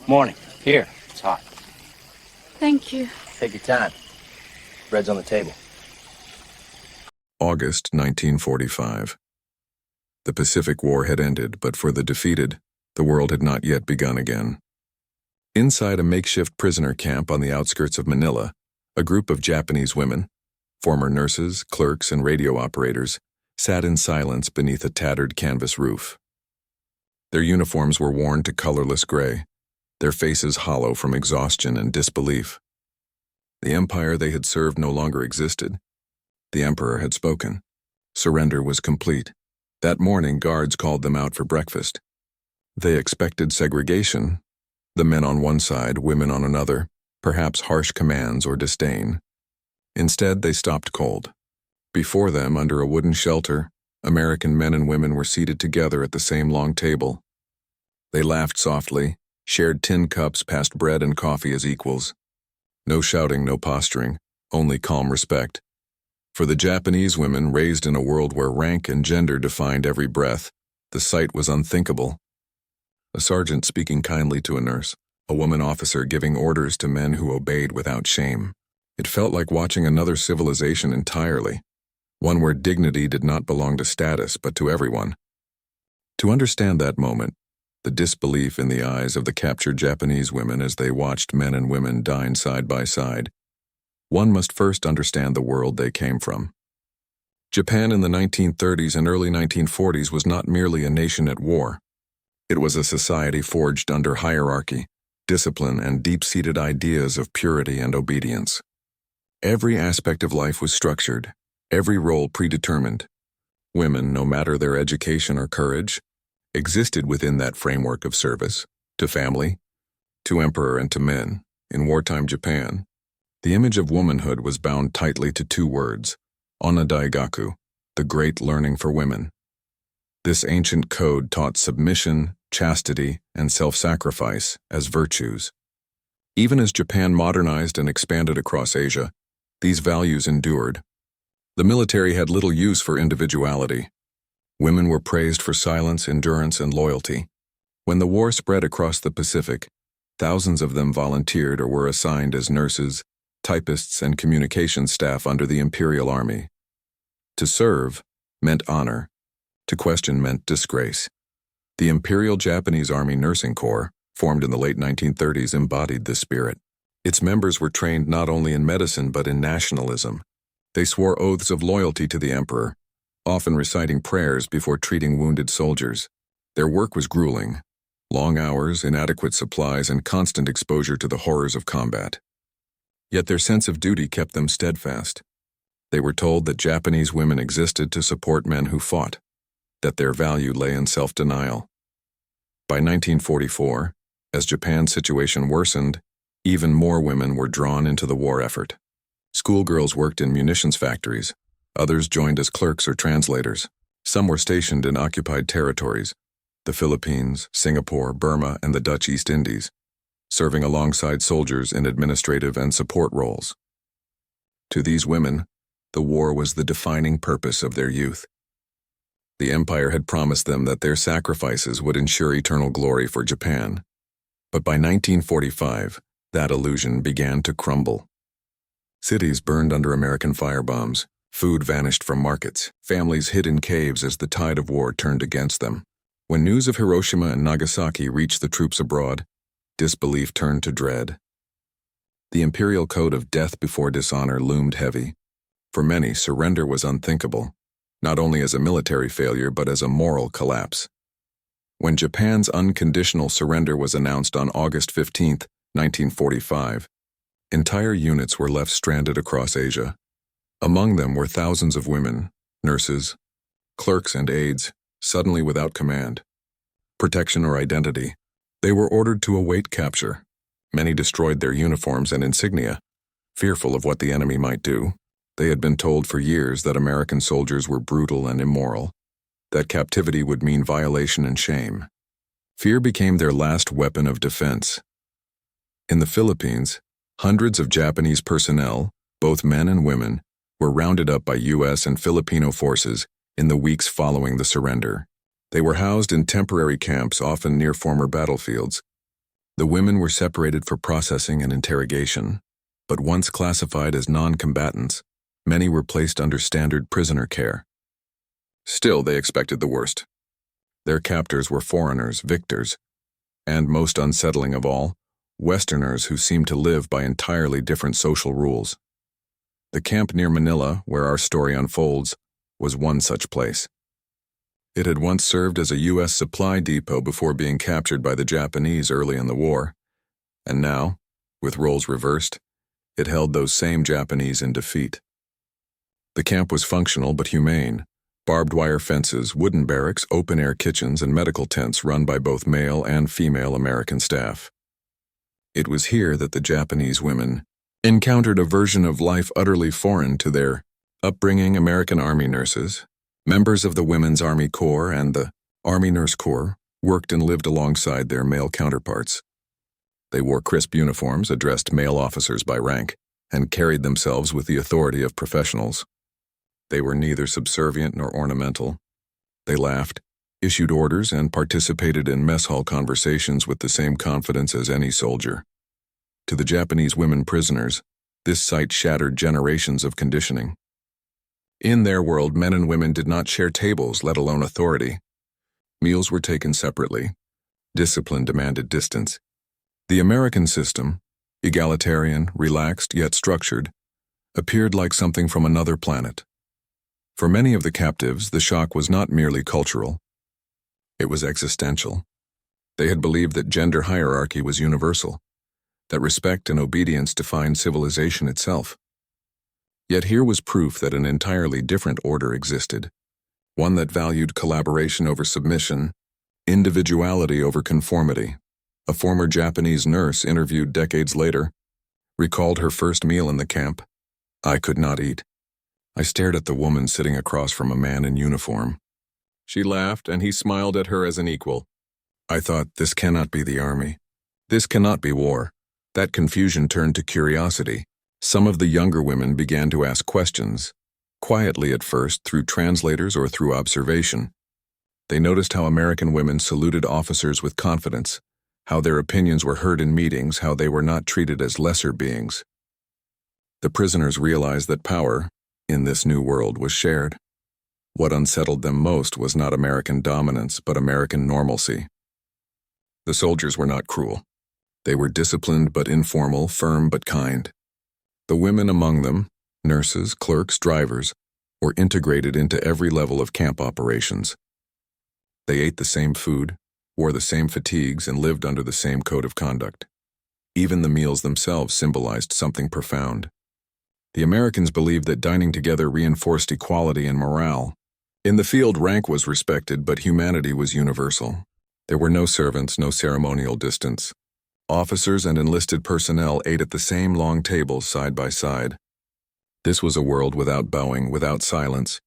Morning. Here. It's hot. Thank you. Take your time. Bread's on the table. August 1945. The Pacific War had ended, but for the defeated, the world had not yet begun again. Inside a makeshift prisoner camp on the outskirts of Manila, a group of Japanese women, former nurses, clerks, and radio operators, sat in silence beneath a tattered canvas roof. Their uniforms were worn to colorless gray, their faces hollow from exhaustion and disbelief. The empire they had served no longer existed. The emperor had spoken. Surrender was complete. That morning, guards called them out for breakfast. They expected segregation, the men on one side, women on another, perhaps harsh commands or disdain. Instead, they stopped cold. Before them, under a wooden shelter, American men and women were seated together at the same long table. They laughed softly, shared tin cups, passed bread and coffee as equals. No shouting, no posturing, only calm respect. For the Japanese women raised in a world where rank and gender defined every breath, the sight was unthinkable. A sergeant speaking kindly to a nurse, a woman officer giving orders to men who obeyed without shame. It felt like watching another civilization entirely, one where dignity did not belong to status but to everyone. To understand that moment, the disbelief in the eyes of the captured Japanese women as they watched men and women dine side by side, one must first understand the world they came from. Japan in the 1930s and early 1940s was not merely a nation at war. It was a society forged under hierarchy, discipline, and deep-seated ideas of purity and obedience. Every aspect of life was structured, every role predetermined. Women, no matter their education or courage, existed within that framework of service, to family, to emperor, and to men. In wartime Japan, the image of womanhood was bound tightly to two words, onadaigaku, the great learning for women. This ancient code taught submission, chastity, and self-sacrifice as virtues. Even as Japan modernized and expanded across Asia, these values endured. The military had little use for individuality. Women were praised for silence, endurance, and loyalty. When the war spread across the Pacific, thousands of them volunteered or were assigned as nurses, typists, and communications staff under the Imperial Army. To serve meant honor. To question meant disgrace. The Imperial Japanese Army Nursing Corps, formed in the late 1930s, embodied this spirit. Its members were trained not only in medicine but in nationalism. They swore oaths of loyalty to the emperor, often reciting prayers before treating wounded soldiers. Their work was grueling. Long hours, inadequate supplies, and constant exposure to the horrors of combat. Yet their sense of duty kept them steadfast. They were told that Japanese women existed to support men who fought, that their value lay in self-denial. By 1944, as Japan's situation worsened, even more women were drawn into the war effort. Schoolgirls worked in munitions factories, others joined as clerks or translators. Some were stationed in occupied territories, the Philippines, Singapore, Burma, and the Dutch East Indies, serving alongside soldiers in administrative and support roles. To these women, the war was the defining purpose of their youth. The empire had promised them that their sacrifices would ensure eternal glory for Japan. But by 1945, that illusion began to crumble. Cities burned under American firebombs, food vanished from markets, families hid in caves as the tide of war turned against them. When news of Hiroshima and Nagasaki reached the troops abroad, disbelief turned to dread. The imperial code of death before dishonor loomed heavy. For many, surrender was unthinkable, not only as a military failure but as a moral collapse. When Japan's unconditional surrender was announced on August 15, 1945, entire units were left stranded across Asia. Among them were thousands of women, nurses, clerks, and aides, suddenly without command, protection, or identity. They were ordered to await capture. Many destroyed their uniforms and insignia, fearful of what the enemy might do. They had been told for years that American soldiers were brutal and immoral, that captivity would mean violation and shame. Fear became their last weapon of defense. In the Philippines, hundreds of Japanese personnel, both men and women, were rounded up by U.S. and Filipino forces in the weeks following the surrender. They were housed in temporary camps, often near former battlefields. The women were separated for processing and interrogation, but once classified as non-combatants, many were placed under standard prisoner care. Still, they expected the worst. Their captors were foreigners, victors, and, most unsettling of all, Westerners who seemed to live by entirely different social rules. The camp near Manila, where our story unfolds, was one such place. It had once served as a U.S. supply depot before being captured by the Japanese early in the war, and now, with roles reversed, it held those same Japanese in defeat. The camp was functional but humane. Barbed wire fences, wooden barracks, open-air kitchens, and medical tents run by both male and female American staff. It was here that the Japanese women encountered a version of life utterly foreign to their upbringing. American Army nurses, members of the Women's Army Corps and the Army Nurse Corps, worked and lived alongside their male counterparts. They wore crisp uniforms, addressed male officers by rank, and carried themselves with the authority of professionals. They were neither subservient nor ornamental. They laughed, issued orders, and participated in mess hall conversations with the same confidence as any soldier. To the Japanese women prisoners, this sight shattered generations of conditioning. In their world, men and women did not share tables, let alone authority. Meals were taken separately. Discipline demanded distance. The American system, egalitarian, relaxed, yet structured, appeared like something from another planet. For many of the captives, the shock was not merely cultural. It was existential. They had believed that gender hierarchy was universal, that respect and obedience defined civilization itself. Yet here was proof that an entirely different order existed, one that valued collaboration over submission, individuality over conformity. A former Japanese nurse interviewed decades later recalled her first meal in the camp. "I could not eat. I stared at the woman sitting across from a man in uniform. She laughed, and he smiled at her as an equal. I thought, this cannot be the army. This cannot be war." That confusion turned to curiosity. Some of the younger women began to ask questions, quietly at first, through translators or through observation. They noticed how American women saluted officers with confidence, how their opinions were heard in meetings, how they were not treated as lesser beings. The prisoners realized that power, in this new world, was shared. What unsettled them most was not American dominance, but American normalcy. The soldiers were not cruel. They were disciplined but informal, firm but kind. The women among them, nurses, clerks, drivers, were integrated into every level of camp operations. They ate the same food, wore the same fatigues, and lived under the same code of conduct. Even the meals themselves symbolized something profound. The Americans believed that dining together reinforced equality and morale. In the field, rank was respected, but humanity was universal. There were no servants, no ceremonial distance. Officers and enlisted personnel ate at the same long tables side by side. This was a world without bowing, without silence,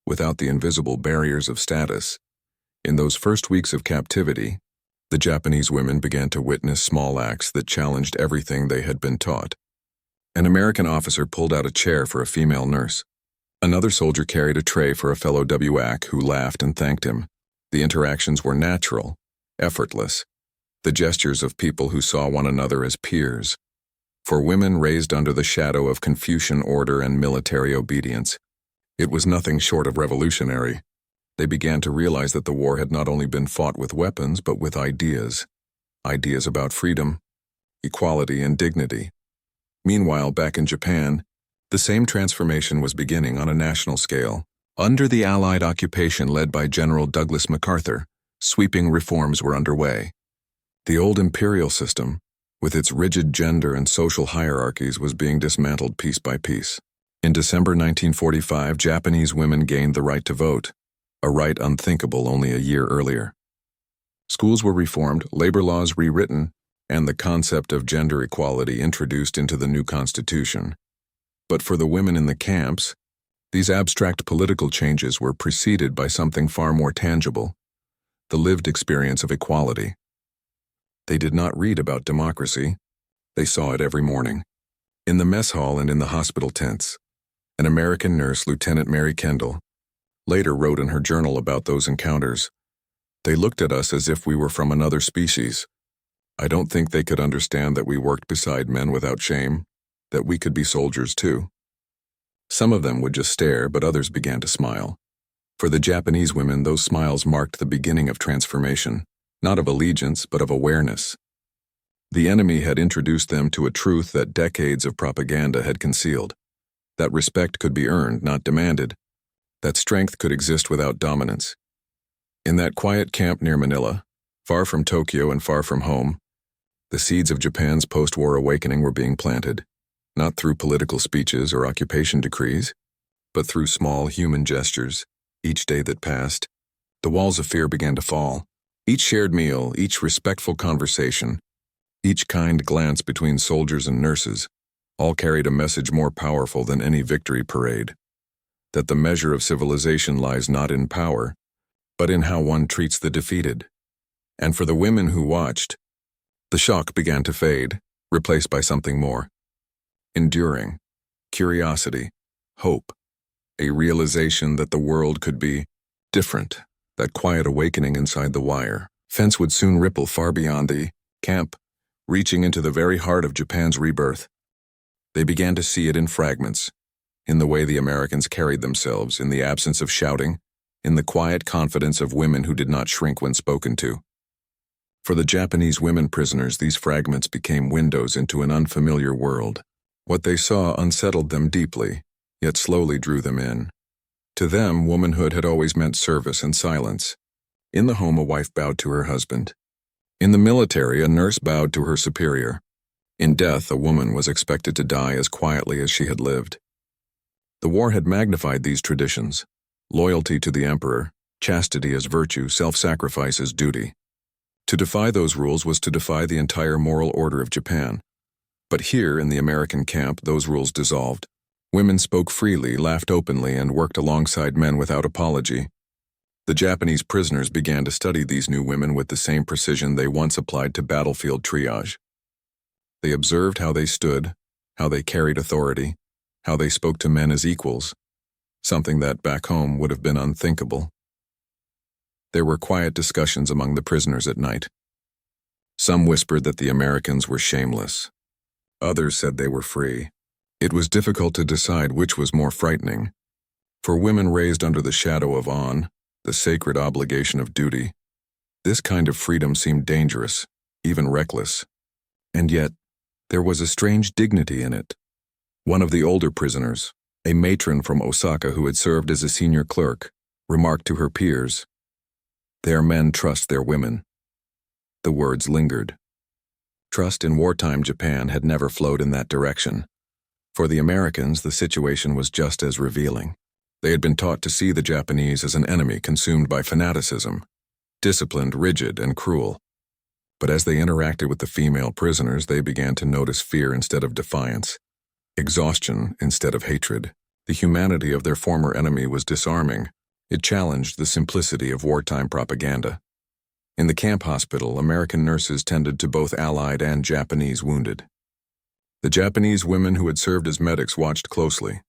without the invisible barriers of status. In those first weeks of captivity, the Japanese women began to witness small acts that challenged everything they had been taught. An American officer pulled out a chair for a female nurse. Another soldier carried a tray for a fellow WWII who laughed and thanked him. The interactions were natural, effortless, the gestures of people who saw one another as peers. For women raised under the shadow of Confucian order and military obedience, it was nothing short of revolutionary. They began to realize that the war had not only been fought with weapons, but with ideas. Ideas about freedom, equality, and dignity. Meanwhile, back in Japan, the same transformation was beginning on a national scale. Under the Allied occupation led by General Douglas MacArthur, sweeping reforms were underway. The old imperial system, with its rigid gender and social hierarchies, was being dismantled piece by piece. In December 1945, Japanese women gained the right to vote, a right unthinkable only a year earlier. Schools were reformed, labor laws rewritten, and the concept of gender equality introduced into the new constitution. But for the women in the camps, these abstract political changes were preceded by something far more tangible, the lived experience of equality. They did not read about democracy. They saw it every morning. In the mess hall and in the hospital tents, an American nurse, Lieutenant Mary Kendall, later wrote in her journal about those encounters. They looked at us as if we were from another species. I don't think they could understand that we worked beside men without shame, that we could be soldiers too. Some of them would just stare, but others began to smile. For the Japanese women, those smiles marked the beginning of transformation, not of allegiance, but of awareness. The enemy had introduced them to a truth that decades of propaganda had concealed, that respect could be earned, not demanded, that strength could exist without dominance. In that quiet camp near Manila, far from Tokyo and far from home, the seeds of Japan's post-war awakening were being planted, not through political speeches or occupation decrees, but through small human gestures. Each day that passed, the walls of fear began to fall. Each shared meal, each respectful conversation, each kind glance between soldiers and nurses, all carried a message more powerful than any victory parade, that the measure of civilization lies not in power, but in how one treats the defeated. And for the women who watched, the shock began to fade, replaced by something more. Enduring, curiosity, hope, a realization that the world could be different, that quiet awakening inside the wire fence would soon ripple far beyond the camp, reaching into the very heart of Japan's rebirth. They began to see it in fragments, in the way the Americans carried themselves, in the absence of shouting, in the quiet confidence of women who did not shrink when spoken to. For the Japanese women prisoners, these fragments became windows into an unfamiliar world. What they saw unsettled them deeply, yet slowly drew them in. To them, womanhood had always meant service and silence. In the home, a wife bowed to her husband. In the military, a nurse bowed to her superior. In death, a woman was expected to die as quietly as she had lived. The war had magnified these traditions: loyalty to the emperor, chastity as virtue, self-sacrifice as duty. To defy those rules was to defy the entire moral order of Japan. But here, in the American camp, those rules dissolved. Women spoke freely, laughed openly, and worked alongside men without apology. The Japanese prisoners began to study these new women with the same precision they once applied to battlefield triage. They observed how they stood, how they carried authority, how they spoke to men as equals, something that back home would have been unthinkable. There were quiet discussions among the prisoners at night. Some whispered that the Americans were shameless. Others said they were free. It was difficult to decide which was more frightening. For women raised under the shadow of the sacred obligation of duty, this kind of freedom seemed dangerous, even reckless. And yet, there was a strange dignity in it. One of the older prisoners, a matron from Osaka who had served as a senior clerk, remarked to her peers, "Their men trust their women." The words lingered. Trust in wartime Japan had never flowed in that direction. For the Americans, the situation was just as revealing. They had been taught to see the Japanese as an enemy consumed by fanaticism, disciplined, rigid, and cruel. But as they interacted with the female prisoners, they began to notice fear instead of defiance, exhaustion instead of hatred. The humanity of their former enemy was disarming. It challenged the simplicity of wartime propaganda. In the camp hospital, American nurses tended to both Allied and Japanese wounded. The Japanese women who had served as medics watched closely.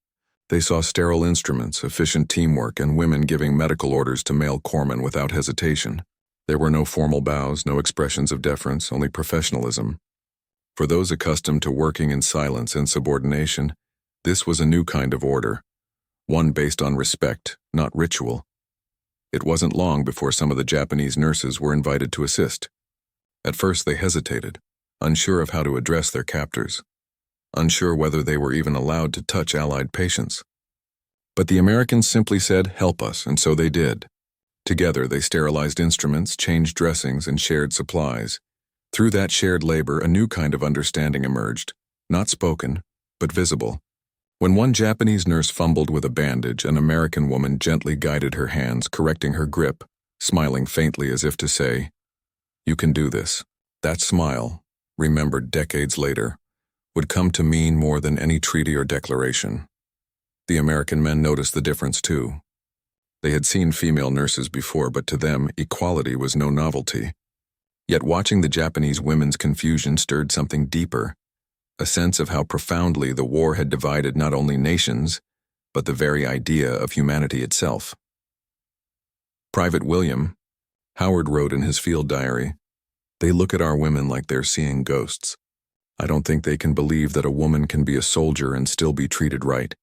They saw sterile instruments, efficient teamwork, and women giving medical orders to male corpsmen without hesitation. There were no formal bows, no expressions of deference, only professionalism. For those accustomed to working in silence and subordination, this was a new kind of order, one based on respect, not ritual. It wasn't long before some of the Japanese nurses were invited to assist. At first they hesitated, unsure of how to address their captors, unsure whether they were even allowed to touch Allied patients. But the Americans simply said, "Help us," and so they did. Together they sterilized instruments, changed dressings, and shared supplies. Through that shared labor, a new kind of understanding emerged, not spoken, but visible. When one Japanese nurse fumbled with a bandage, an American woman gently guided her hands, correcting her grip, smiling faintly as if to say, "You can do this." That smile, remembered decades later, would come to mean more than any treaty or declaration. The American men noticed the difference too. They had seen female nurses before, but to them, equality was no novelty. Yet watching the Japanese women's confusion stirred something deeper, a sense of how profoundly the war had divided not only nations, but the very idea of humanity itself. Private William, Howard wrote in his field diary, They look at our women like they're seeing ghosts. I don't think they can believe that a woman can be a soldier and still be treated right.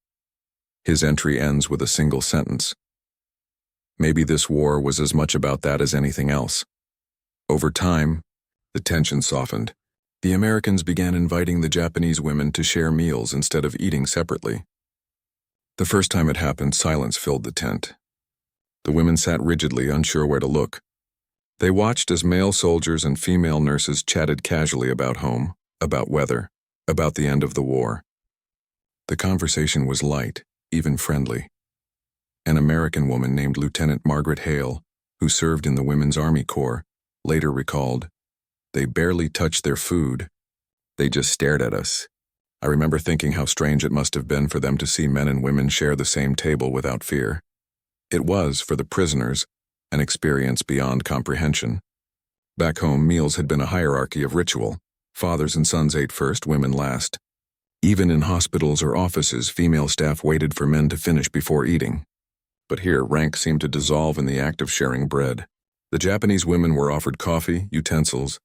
His entry ends with a single sentence. Maybe this war was as much about that as anything else. Over time, the tension softened. The Americans began inviting the Japanese women to share meals instead of eating separately. The first time it happened, silence filled the tent. The women sat rigidly, unsure where to look. They watched as male soldiers and female nurses chatted casually about home, about weather, about the end of the war. The conversation was light, even friendly. An American woman named Lieutenant Margaret Hale, who served in the Women's Army Corps, later recalled, "They barely touched their food. They just stared at us. I remember thinking how strange it must have been for them to see men and women share the same table without fear. It was, for the prisoners, an experience beyond comprehension. Back home, meals had been a hierarchy of ritual. Fathers and sons ate first, women last. Even in hospitals or offices, female staff waited for men to finish before eating. But here, rank seemed to dissolve in the act of sharing bread. The Japanese women were offered coffee, utensils,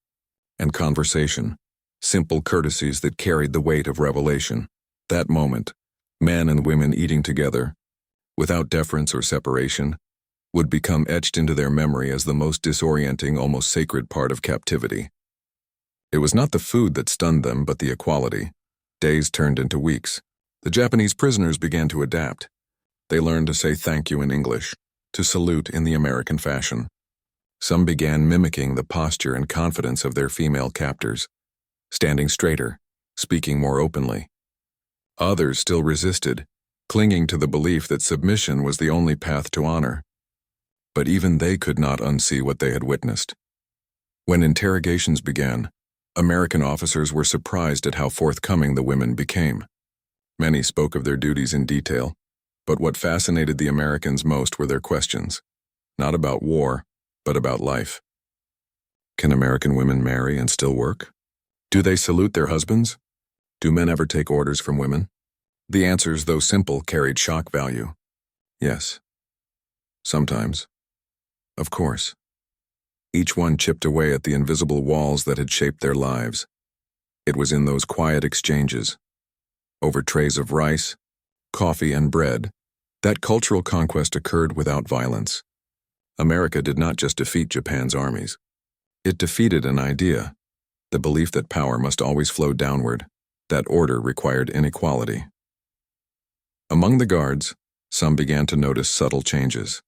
and conversation, simple courtesies that carried the weight of revelation. That moment, men and women eating together, without deference or separation, would become etched into their memory as the most disorienting, almost sacred part of captivity. It was not the food that stunned them, but the equality. Days turned into weeks. The Japanese prisoners began to adapt. They learned to say thank you in English, to salute in the American fashion. Some began mimicking the posture and confidence of their female captors, standing straighter, speaking more openly. Others still resisted, clinging to the belief that submission was the only path to honor. But even they could not unsee what they had witnessed. When interrogations began, American officers were surprised at how forthcoming the women became. Many spoke of their duties in detail, but what fascinated the Americans most were their questions, not about war, but about life. Can American women marry and still work? Do they salute their husbands? Do men ever take orders from women? The answers, though simple, carried shock value. Yes. Sometimes. Of course. Each one chipped away at the invisible walls that had shaped their lives. It was in those quiet exchanges, over trays of rice, coffee, and bread, that cultural conquest occurred without violence. America did not just defeat Japan's armies. It defeated an idea, the belief that power must always flow downward, that order required inequality. Among the guards, some began to notice subtle changes.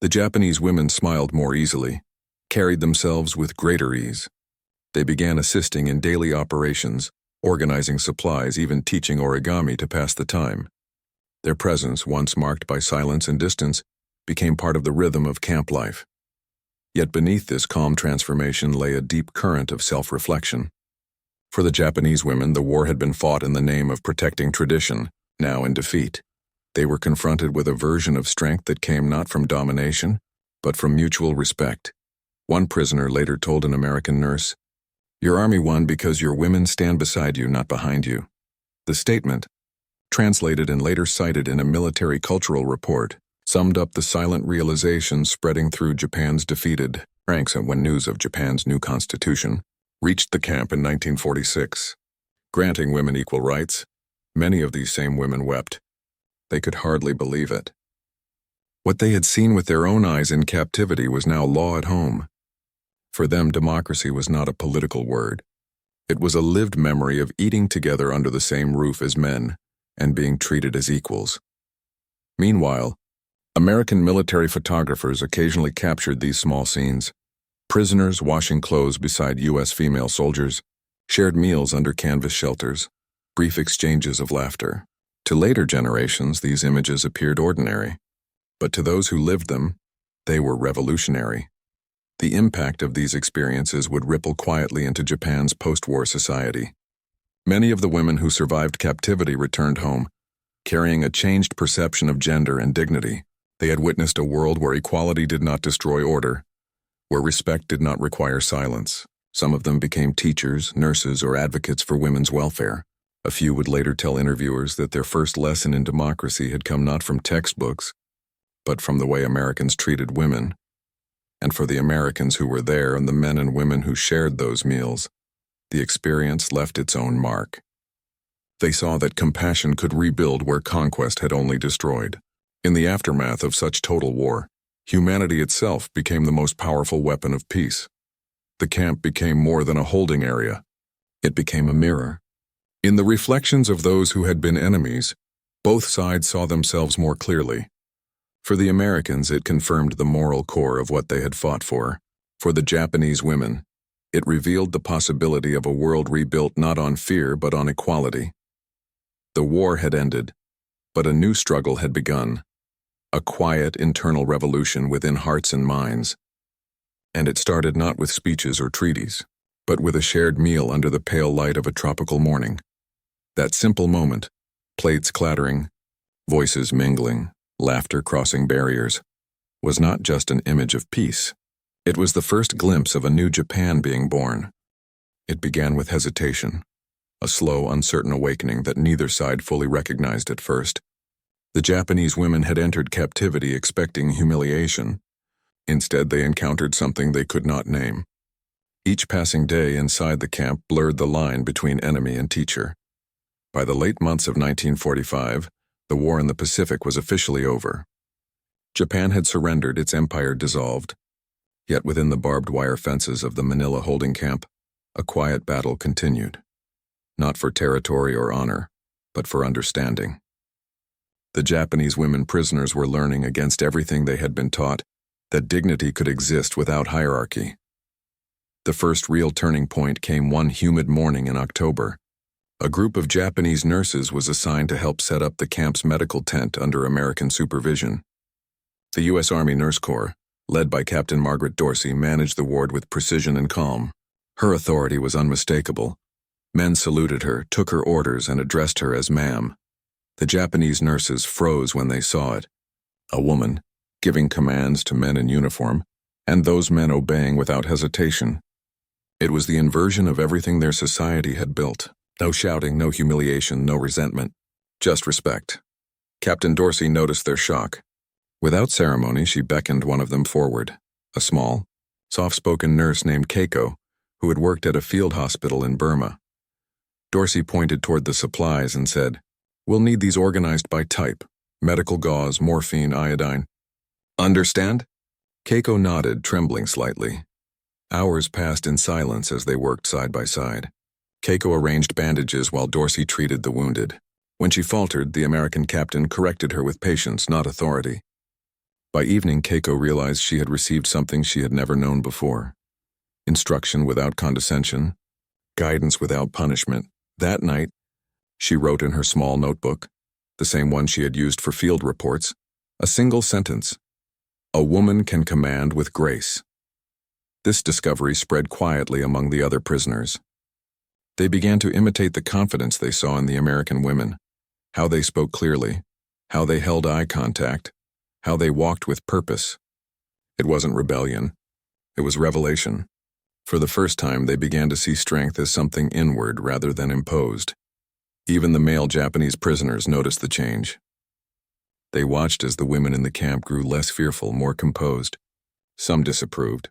The Japanese women smiled more easily, carried themselves with greater ease. They began assisting in daily operations, organizing supplies, even teaching origami to pass the time. Their presence, once marked by silence and distance, became part of the rhythm of camp life. Yet beneath this calm transformation lay a deep current of self-reflection. For the Japanese women, the war had been fought in the name of protecting tradition, now in defeat. They were confronted with a version of strength that came not from domination, but from mutual respect. One prisoner later told an American nurse, "Your army won because your women stand beside you, not behind you." The statement, translated and later cited in a military cultural report, summed up the silent realization spreading through Japan's defeated ranks when news of Japan's new constitution reached the camp in 1946. Granting women equal rights, many of these same women wept. They could hardly believe it. What they had seen with their own eyes in captivity was now law at home. For them, democracy was not a political word. It was a lived memory of eating together under the same roof as men and being treated as equals. Meanwhile, American military photographers occasionally captured these small scenes. Prisoners washing clothes beside U.S. female soldiers, shared meals under canvas shelters, brief exchanges of laughter. To later generations, these images appeared ordinary. But to those who lived them, they were revolutionary. The impact of these experiences would ripple quietly into Japan's post-war society. Many of the women who survived captivity returned home, carrying a changed perception of gender and dignity. They had witnessed a world where equality did not destroy order, where respect did not require silence. Some of them became teachers, nurses, or advocates for women's welfare. A few would later tell interviewers that their first lesson in democracy had come not from textbooks, but from the way Americans treated women. And for the Americans who were there and the men and women who shared those meals, the experience left its own mark. They saw that compassion could rebuild where conquest had only destroyed. In the aftermath of such total war, humanity itself became the most powerful weapon of peace. The camp became more than a holding area. It became a mirror. In the reflections of those who had been enemies, both sides saw themselves more clearly. For the Americans, it confirmed the moral core of what they had fought for. For the Japanese women, it revealed the possibility of a world rebuilt not on fear but on equality. The war had ended, but a new struggle had begun, a quiet internal revolution within hearts and minds. And it started not with speeches or treaties, but with a shared meal under the pale light of a tropical morning. That simple moment, plates clattering, voices mingling, laughter crossing barriers, was not just an image of peace. It was the first glimpse of a new Japan being born. It began with hesitation, a slow, uncertain awakening that neither side fully recognized at first. The Japanese women had entered captivity expecting humiliation. Instead, they encountered something they could not name. Each passing day inside the camp blurred the line between enemy and teacher. By the late months of 1945, the war in the Pacific was officially over. Japan had surrendered, its empire dissolved. Yet within the barbed wire fences of the Manila holding camp, a quiet battle continued. Not for territory or honor, but for understanding. The Japanese women prisoners were learning against everything they had been taught that dignity could exist without hierarchy. The first real turning point came one humid morning in October. A group of Japanese nurses was assigned to help set up the camp's medical tent under American supervision. The U.S. Army Nurse Corps, led by Captain Margaret Dorsey, managed the ward with precision and calm. Her authority was unmistakable. Men saluted her, took her orders, and addressed her as ma'am. The Japanese nurses froze when they saw it. A woman, giving commands to men in uniform, and those men obeying without hesitation. It was the inversion of everything their society had built. No shouting, no humiliation, no resentment. Just respect. Captain Dorsey noticed their shock. Without ceremony, she beckoned one of them forward, a small, soft-spoken nurse named Keiko, who had worked at a field hospital in Burma. Dorsey pointed toward the supplies and said, "We'll need these organized by type: medical gauze, morphine, iodine." "Understand?" Keiko nodded, trembling slightly. Hours passed in silence as they worked side by side. Keiko arranged bandages while Dorsey treated the wounded. When she faltered, the American captain corrected her with patience, not authority. By evening, Keiko realized she had received something she had never known before. Instruction without condescension, guidance without punishment. That night, she wrote in her small notebook, the same one she had used for field reports, a single sentence: "A woman can command with grace." This discovery spread quietly among the other prisoners. They began to imitate the confidence they saw in the American women, how they spoke clearly, how they held eye contact, how they walked with purpose. It wasn't rebellion. It was revelation. For the first time, they began to see strength as something inward rather than imposed. Even the male Japanese prisoners noticed the change. They watched as the women in the camp grew less fearful, more composed. Some disapproved.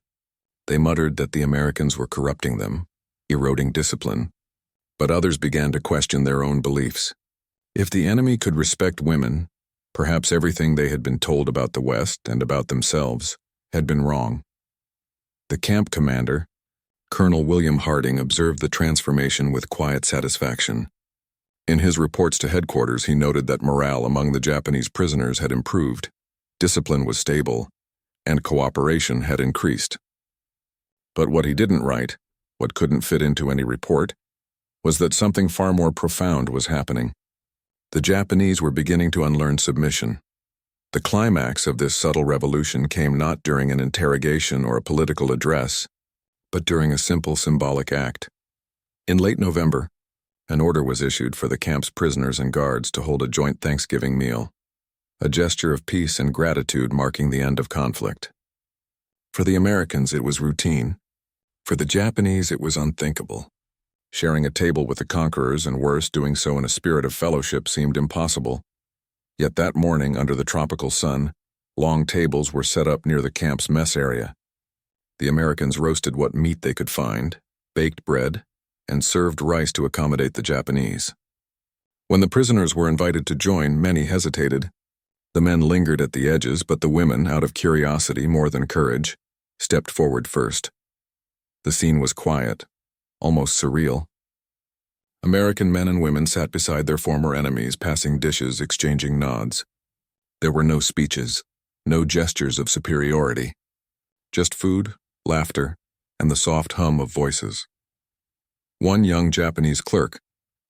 They muttered that the Americans were corrupting them, eroding discipline. But others began to question their own beliefs. If the enemy could respect women, perhaps everything they had been told about the West and about themselves had been wrong. The camp commander, Colonel William Harding, observed the transformation with quiet satisfaction. In his reports to headquarters, he noted that morale among the Japanese prisoners had improved, discipline was stable, and cooperation had increased. But what he didn't write, what couldn't fit into any report, was that something far more profound was happening. The Japanese were beginning to unlearn submission. The climax of this subtle revolution came not during an interrogation or a political address, but during a simple symbolic act. In late November, an order was issued for the camp's prisoners and guards to hold a joint Thanksgiving meal, a gesture of peace and gratitude marking the end of conflict. For the Americans, it was routine. For the Japanese, it was unthinkable. Sharing a table with the conquerors, and worse, doing so in a spirit of fellowship, seemed impossible. Yet that morning, under the tropical sun, long tables were set up near the camp's mess area. The Americans roasted what meat they could find, baked bread, and served rice to accommodate the Japanese. When the prisoners were invited to join, many hesitated. The men lingered at the edges, but the women, out of curiosity more than courage, stepped forward first. The scene was quiet, almost surreal. American men and women sat beside their former enemies, passing dishes, exchanging nods. There were no speeches, no gestures of superiority. Just food, laughter, and the soft hum of voices. One young Japanese clerk,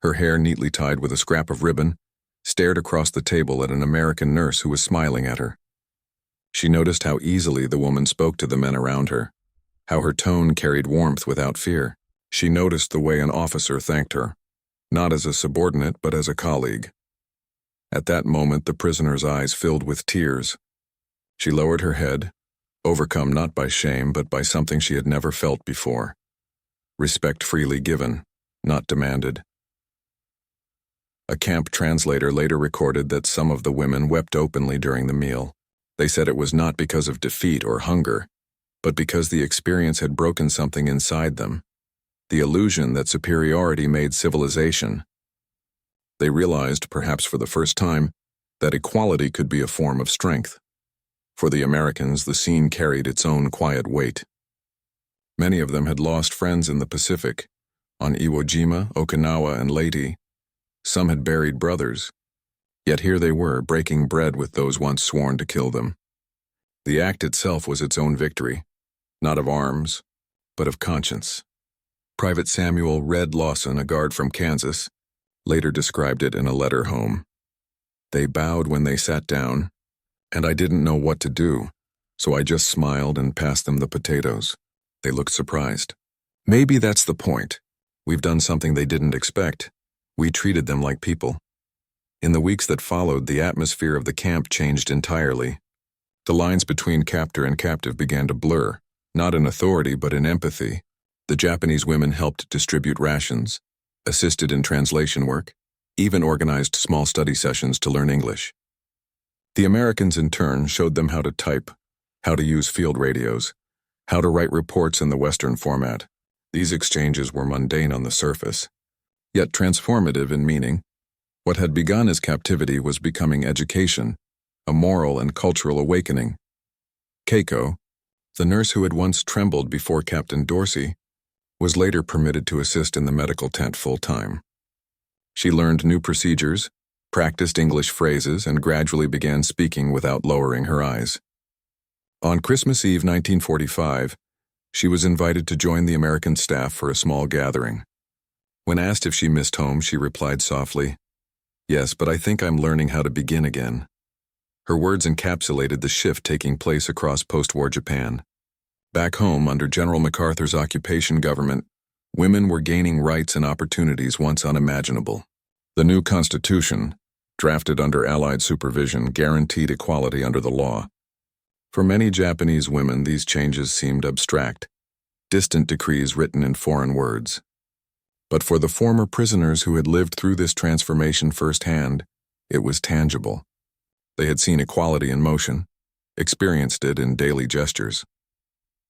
her hair neatly tied with a scrap of ribbon, stared across the table at an American nurse who was smiling at her. She noticed how easily the woman spoke to the men around her, how her tone carried warmth without fear. She noticed the way an officer thanked her, not as a subordinate but as a colleague. At that moment, the prisoner's eyes filled with tears. She lowered her head, overcome not by shame but by something she had never felt before. Respect freely given, not demanded. A camp translator later recorded that some of the women wept openly during the meal. They said it was not because of defeat or hunger, but because the experience had broken something inside them, the illusion that superiority made civilization. They realized, perhaps for the first time, that equality could be a form of strength. For the Americans, the scene carried its own quiet weight. Many of them had lost friends in the Pacific, on Iwo Jima, Okinawa, and Leyte. Some had buried brothers. Yet here they were, breaking bread with those once sworn to kill them. The act itself was its own victory, not of arms, but of conscience. Private Samuel Red Lawson, a guard from Kansas, later described it in a letter home. They bowed when they sat down, and I didn't know what to do, so I just smiled and passed them the potatoes. They looked surprised. Maybe that's the point. We've done something they didn't expect. We treated them like people. In the weeks that followed, the atmosphere of the camp changed entirely. The lines between captor and captive began to blur, not in authority but in empathy. The Japanese women helped distribute rations, assisted in translation work, even organized small study sessions to learn English. The Americans, in turn, showed them how to type, how to use field radios, how to write reports in the Western format. These exchanges were mundane on the surface, yet transformative in meaning. What had begun as captivity was becoming education, a moral and cultural awakening. Keiko, the nurse who had once trembled before Captain Dorsey, was later permitted to assist in the medical tent full-time. She learned new procedures, practiced English phrases, and gradually began speaking without lowering her eyes. On Christmas Eve 1945, she was invited to join the American staff for a small gathering. When asked if she missed home, she replied softly, "Yes, but I think I'm learning how to begin again." Her words encapsulated the shift taking place across post-war Japan. Back home, under General MacArthur's occupation government, women were gaining rights and opportunities once unimaginable. The new constitution, drafted under Allied supervision, guaranteed equality under the law. For many Japanese women, these changes seemed abstract, distant decrees written in foreign words. But for the former prisoners who had lived through this transformation firsthand, it was tangible. They had seen equality in motion, experienced it in daily gestures.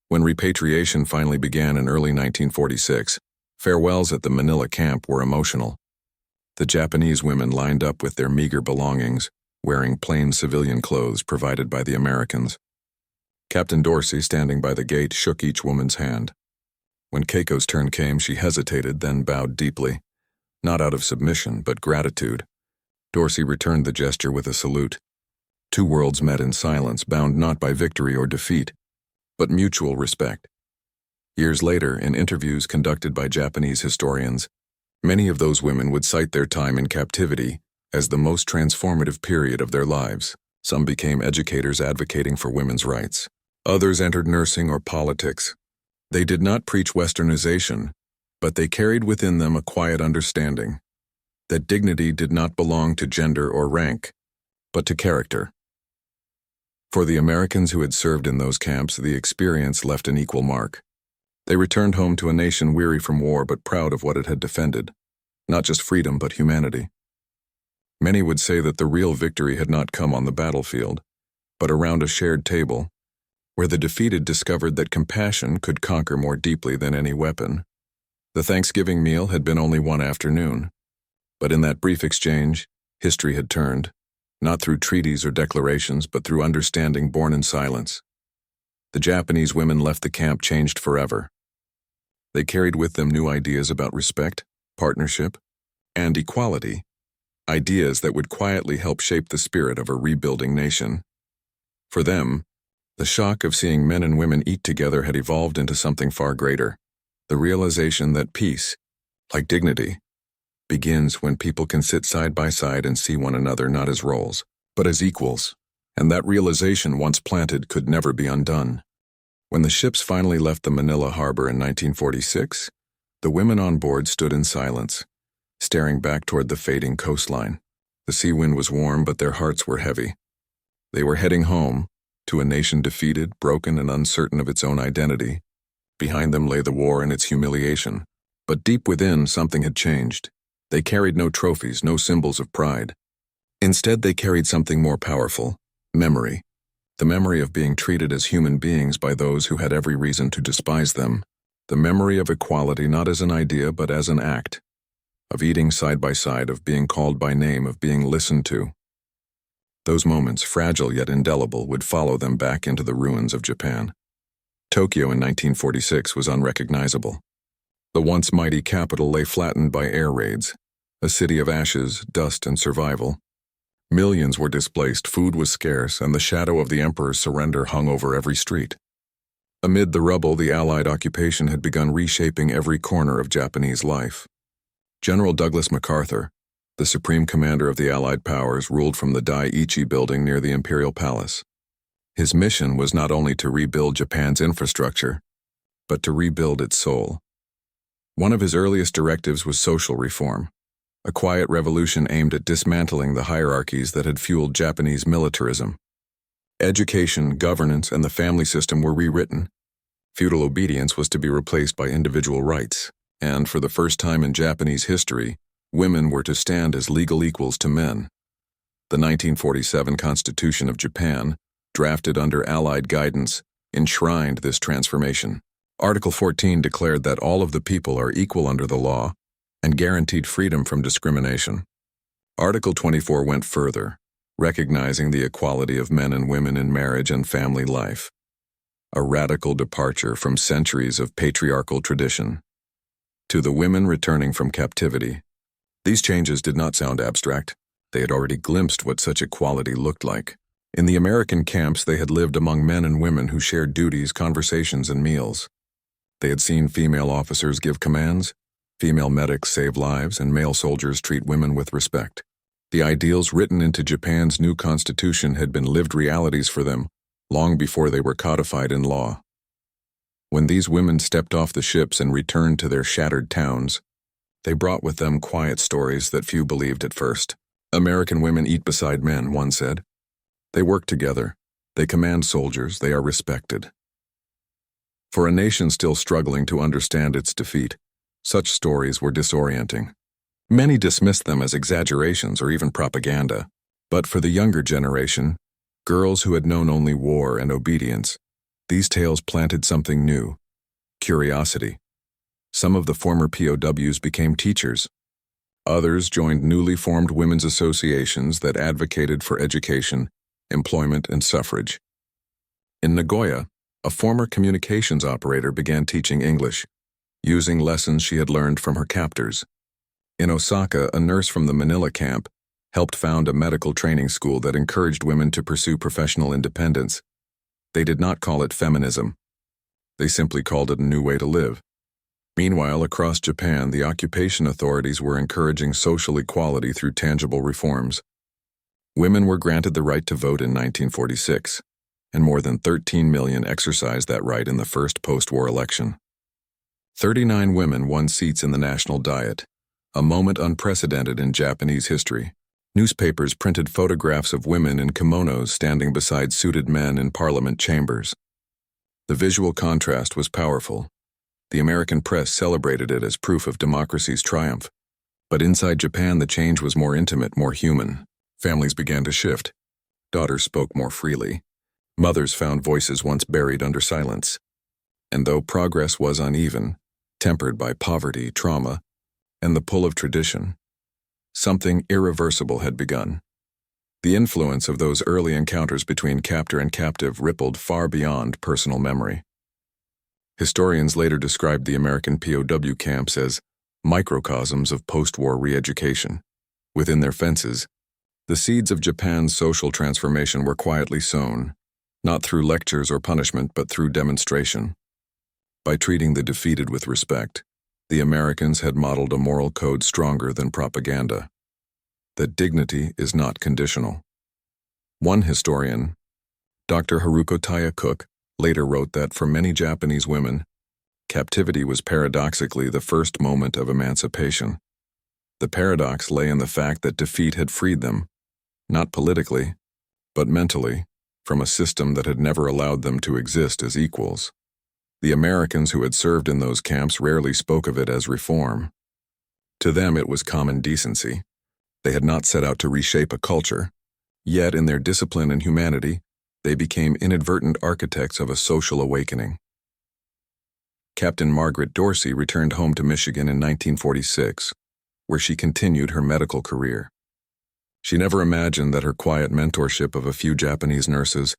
When repatriation finally began in early 1946, farewells at the Manila camp were emotional. The Japanese women lined up with their meager belongings, wearing plain civilian clothes provided by the Americans. Captain Dorsey, standing by the gate, shook each woman's hand. When Keiko's turn came, she hesitated, then bowed deeply, not out of submission, but gratitude. Dorsey returned the gesture with a salute. Two worlds met in silence, bound not by victory or defeat, but mutual respect. Years later, in interviews conducted by Japanese historians, many of those women would cite their time in captivity as the most transformative period of their lives. Some became educators advocating for women's rights. Others entered nursing or politics. They did not preach Westernization, but they carried within them a quiet understanding that dignity did not belong to gender or rank, but to character. For the Americans who had served in those camps, the experience left an equal mark. They returned home to a nation weary from war but proud of what it had defended, not just freedom but humanity. Many would say that the real victory had not come on the battlefield, but around a shared table, where the defeated discovered that compassion could conquer more deeply than any weapon. The Thanksgiving meal had been only one afternoon, but in that brief exchange, history had turned, not through treaties or declarations, but through understanding born in silence. The Japanese women left the camp changed forever. They carried with them new ideas about respect, partnership, and equality, ideas that would quietly help shape the spirit of a rebuilding nation. For them, the shock of seeing men and women eat together had evolved into something far greater, the realization that peace, like dignity, begins when people can sit side by side and see one another not as roles, but as equals, and that realization, once planted, could never be undone. When the ships finally left the Manila harbor in 1946, the women on board stood in silence, staring back toward the fading coastline. The sea wind was warm, but their hearts were heavy. They were heading home, to a nation defeated, broken, and uncertain of its own identity. Behind them lay the war and its humiliation. But deep within, something had changed. They carried no trophies, no symbols of pride. Instead, they carried something more powerful: memory. The memory of being treated as human beings by those who had every reason to despise them. The memory of equality not as an idea but as an act. Of eating side by side, of being called by name, of being listened to. Those moments, fragile yet indelible, would follow them back into the ruins of Japan. Tokyo in 1946 was unrecognizable. The once mighty capital lay flattened by air raids, a city of ashes, dust, and survival. Millions were displaced, food was scarce, and the shadow of the emperor's surrender hung over every street. Amid the rubble, the Allied occupation had begun reshaping every corner of Japanese life. General Douglas MacArthur, the supreme commander of the Allied powers, ruled from the Daiichi building near the Imperial Palace. His mission was not only to rebuild Japan's infrastructure, but to rebuild its soul. One of his earliest directives was social reform, a quiet revolution aimed at dismantling the hierarchies that had fueled Japanese militarism. Education, governance, and the family system were rewritten. Feudal obedience was to be replaced by individual rights, and for the first time in Japanese history, women were to stand as legal equals to men. The 1947 Constitution of Japan, drafted under Allied guidance, enshrined this transformation. Article 14 declared that all of the people are equal under the law and guaranteed freedom from discrimination. Article 24 went further, recognizing the equality of men and women in marriage and family life, a radical departure from centuries of patriarchal tradition. To the women returning from captivity, these changes did not sound abstract. They had already glimpsed what such equality looked like. In the American camps, they had lived among men and women who shared duties, conversations, and meals. They had seen female officers give commands, female medics save lives, and male soldiers treat women with respect. The ideals written into Japan's new constitution had been lived realities for them long before they were codified in law. When these women stepped off the ships and returned to their shattered towns, they brought with them quiet stories that few believed at first. American women eat beside men, one said. They work together. They command soldiers. They are respected. For a nation still struggling to understand its defeat, such stories were disorienting. Many dismissed them as exaggerations or even propaganda. But for the younger generation, girls who had known only war and obedience, these tales planted something new: curiosity. Some of the former POWs became teachers. Others joined newly formed women's associations that advocated for education, employment, and suffrage. In Nagoya, a former communications operator began teaching English, using lessons she had learned from her captors. In Osaka, a nurse from the Manila camp helped found a medical training school that encouraged women to pursue professional independence. They did not call it feminism. They simply called it a new way to live. Meanwhile, across Japan, the occupation authorities were encouraging social equality through tangible reforms. Women were granted the right to vote in 1946, and more than 13 million exercised that right in the first post-war election. 39 women won seats in the National Diet, a moment unprecedented in Japanese history. Newspapers printed photographs of women in kimonos standing beside suited men in parliament chambers. The visual contrast was powerful. The American press celebrated it as proof of democracy's triumph. But inside Japan, the change was more intimate, more human. Families began to shift. Daughters spoke more freely. Mothers found voices once buried under silence. And though progress was uneven, tempered by poverty, trauma, and the pull of tradition, something irreversible had begun. The influence of those early encounters between captor and captive rippled far beyond personal memory. Historians later described the American POW camps as microcosms of post-war re-education. Within their fences, the seeds of Japan's social transformation were quietly sown, not through lectures or punishment, but through demonstration. By treating the defeated with respect, the Americans had modeled a moral code stronger than propaganda. That dignity is not conditional. One historian, Dr. Haruko Taya Cook, later wrote that for many Japanese women, captivity was paradoxically the first moment of emancipation. The paradox lay in the fact that defeat had freed them, not politically, but mentally, from a system that had never allowed them to exist as equals. The Americans who had served in those camps rarely spoke of it as reform. To them it was common decency. They had not set out to reshape a culture, yet in their discipline and humanity, they became inadvertent architects of a social awakening. Captain Margaret Dorsey returned home to Michigan in 1946, where she continued her medical career. She never imagined that her quiet mentorship of a few Japanese nurses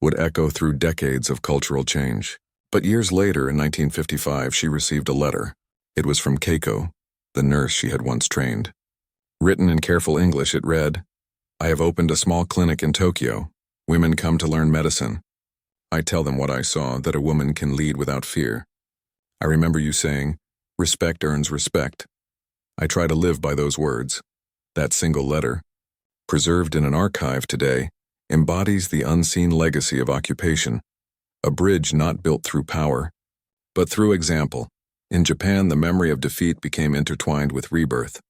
would echo through decades of cultural change. But years later, in 1955, she received a letter. It was from Keiko, the nurse she had once trained. Written in careful English, it read, "I have opened a small clinic in Tokyo. Women come to learn medicine. I tell them what I saw, that a woman can lead without fear. I remember you saying, 'Respect earns respect.' I try to live by those words." That single letter, preserved in an archive today, embodies the unseen legacy of occupation, a bridge not built through power, but through example. In Japan, the memory of defeat became intertwined with rebirth.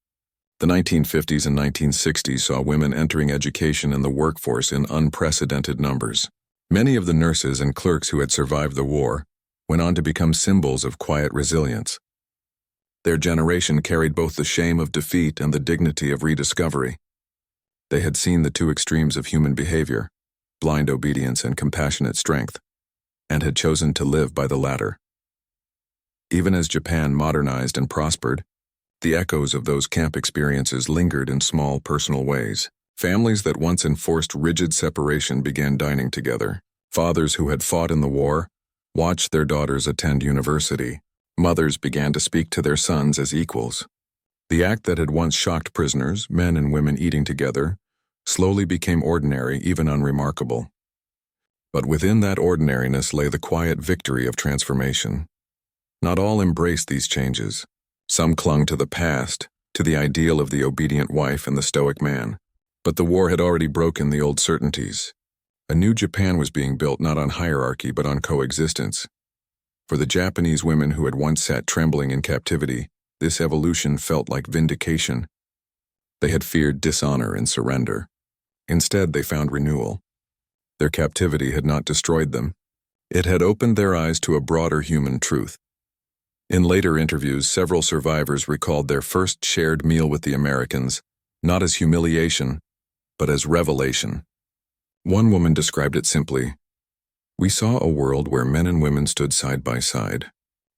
The 1950s and 1960s saw women entering education and the workforce in unprecedented numbers. Many of the nurses and clerks who had survived the war went on to become symbols of quiet resilience. Their generation carried both the shame of defeat and the dignity of rediscovery. They had seen the two extremes of human behavior, blind obedience and compassionate strength, and had chosen to live by the latter. Even as Japan modernized and prospered, the echoes of those camp experiences lingered in small personal ways. Families that once enforced rigid separation began dining together. Fathers who had fought in the war watched their daughters attend university. Mothers began to speak to their sons as equals. The act that had once shocked prisoners, men and women eating together, slowly became ordinary, even unremarkable. But within that ordinariness lay the quiet victory of transformation. Not all embraced these changes. Some clung to the past, to the ideal of the obedient wife and the stoic man. But the war had already broken the old certainties. A new Japan was being built not on hierarchy but on coexistence. For the Japanese women who had once sat trembling in captivity, this evolution felt like vindication. They had feared dishonor and surrender. Instead, they found renewal. Their captivity had not destroyed them. It had opened their eyes to a broader human truth. In later interviews, several survivors recalled their first shared meal with the Americans, not as humiliation, but as revelation. One woman described it simply, "We saw a world where men and women stood side by side,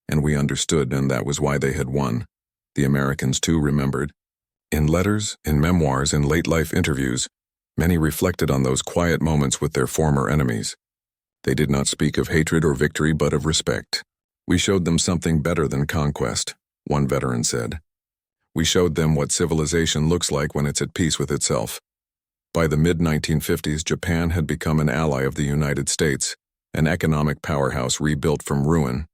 and we understood, and that was why they had won." The Americans, too, remembered. In letters, in memoirs, in late-life interviews, many reflected on those quiet moments with their former enemies. They did not speak of hatred or victory, but of respect. "We showed them something better than conquest," one veteran said. "We showed them what civilization looks like when it's at peace with itself." By the mid-1950s, Japan had become an ally of the United States, an economic powerhouse rebuilt from ruin.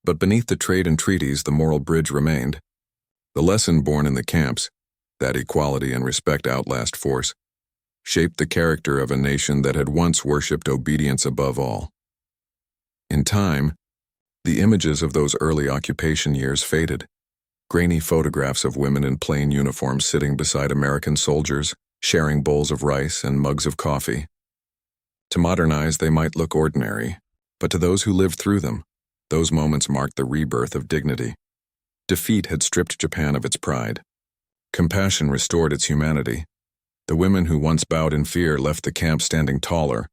But beneath the trade and treaties, the moral bridge remained. The lesson born in the camps, that equality and respect outlast force, shaped the character of a nation that had once worshipped obedience above all. In time, the images of those early occupation years faded. Grainy photographs of women in plain uniforms sitting beside American soldiers, sharing bowls of rice and mugs of coffee. To modernize, they might look ordinary, but to those who lived through them, those moments marked the rebirth of dignity. Defeat had stripped Japan of its pride. Compassion restored its humanity. The women who once bowed in fear left the camp standing taller,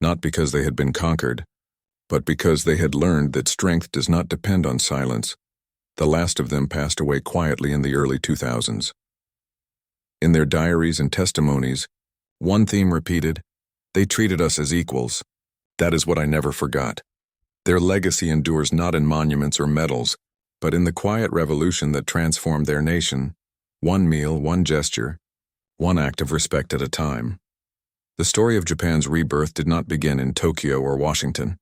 not because they had been conquered, but because they had learned that strength does not depend on silence. The last of them passed away quietly in the early 2000s. In their diaries and testimonies, one theme repeated: they treated us as equals. That is what I never forgot. Their legacy endures not in monuments or medals, but in the quiet revolution that transformed their nation, one meal, one gesture, one act of respect at a time. The story of Japan's rebirth did not begin in Tokyo or Washington.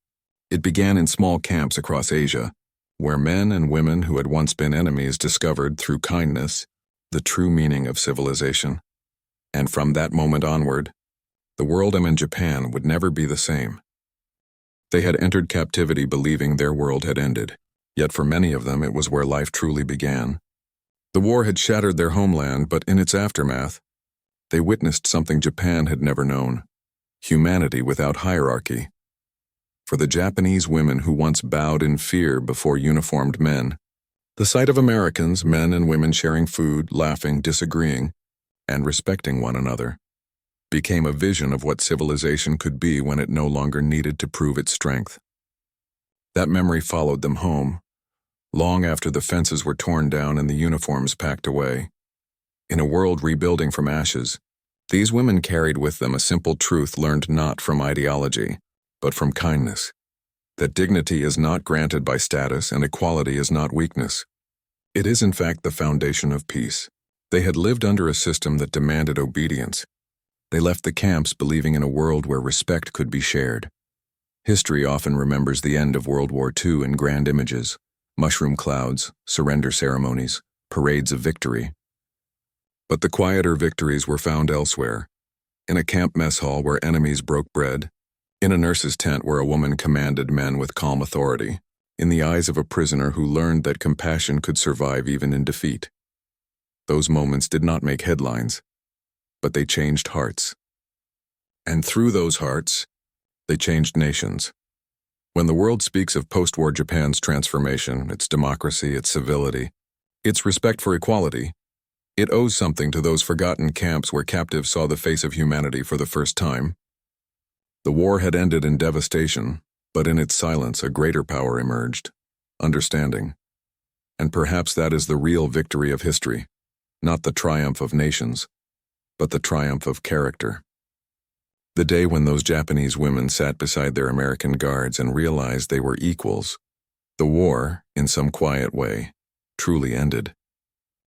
It began in small camps across Asia, where men and women who had once been enemies discovered, through kindness, the true meaning of civilization. And from that moment onward, the world and Japan would never be the same. They had entered captivity believing their world had ended, yet for many of them it was where life truly began. The war had shattered their homeland, but in its aftermath, they witnessed something Japan had never known: humanity without hierarchy. For the Japanese women who once bowed in fear before uniformed men, the sight of Americans, men and women sharing food, laughing, disagreeing, and respecting one another, became a vision of what civilization could be when it no longer needed to prove its strength. That memory followed them home, long after the fences were torn down and the uniforms packed away. In a world rebuilding from ashes, these women carried with them a simple truth learned not from ideology, but from kindness: that dignity is not granted by status and equality is not weakness. It is in fact the foundation of peace. They had lived under a system that demanded obedience. They left the camps believing in a world where respect could be shared. History often remembers the end of World War II in grand images: mushroom clouds, surrender ceremonies, parades of victory. But the quieter victories were found elsewhere: in a camp mess hall where enemies broke bread, in a nurse's tent where a woman commanded men with calm authority, in the eyes of a prisoner who learned that compassion could survive even in defeat. Those moments did not make headlines, but they changed hearts. And through those hearts, they changed nations. When the world speaks of post-war Japan's transformation, its democracy, its civility, its respect for equality, it owes something to those forgotten camps where captives saw the face of humanity for the first time. The war had ended in devastation, but in its silence a greater power emerged: understanding. And perhaps that is the real victory of history, not the triumph of nations, but the triumph of character. The day when those Japanese women sat beside their American guards and realized they were equals, the war, in some quiet way, truly ended.